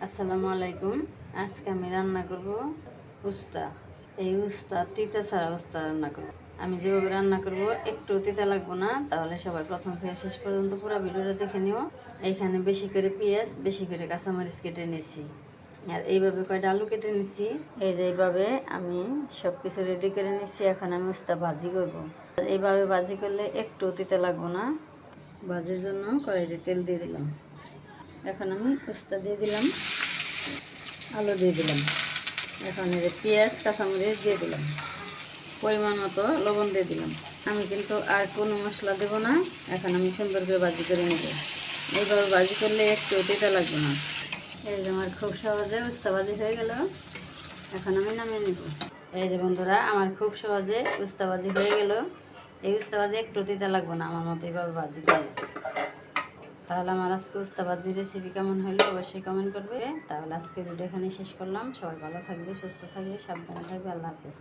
আসসালামু আলাইকুম। আজকে আমি রান্না করব উস্তা। এই উস্তা তিতা ছাড়া উস্তা রান্না করব। আমি যেভাবে রান্না করব একটু তিতা লাগবে না, তাহলে সবাই প্রথম থেকে শেষ পর্যন্ত পুরো ভিডিওটা দেখে নিও। এইখানে বেশি করে পেঁয়াজ, বেশি করে কাঁচামরিচ কেটে নিয়েছি, আর এইভাবে কয়টা আলু কেটে নিয়েছি। এই যে এইভাবে আমি সব কিছু রেডি করে নিয়েছি। এখন আমি উস্তা ভাজি করব। এইভাবে ভাজি করলে একটু তিতা লাগবে না। ভাজির জন্য কড়াইতে তেল দিয়ে দিলাম। এখন আমি উস্তা দিয়ে দিলাম, আলু দিয়ে দিলাম। এখন এই যে পেঁয়াজ কাঁচামরিচ দিয়ে দিলাম, পরিমাণ মতো লবণ দিয়ে দিলাম। আমি কিন্তু আর কোনো মশলা দেব না। এখন আমি সুন্দর করে ভাজি করে নেব। এইভাবে ভাজি করলে একটু তিতা লাগবে না। এই যে আমার খুব সহজে উস্তা ভাজি হয়ে গেল। এখন আমি নামিয়ে নেব। এই যে বন্ধুরা, আমার খুব সহজে উস্তা ভাজি হয়ে গেল। এই উস্তা ভাজি একটু তিতা লাগবে না আমার মতো এইভাবে ভাজি করলে। তাহলে আমার আজকে উস্তা ভাজির রেসিপি কেমন হলো অবশ্যই কমেন্ট করবে। তাহলে আজকে ভিডিও এখানে শেষ করলাম। সবাই ভালো থাকবে, সুস্থ থাকবে, সাবধানে থাকবে। আল্লাহ হাফেজ।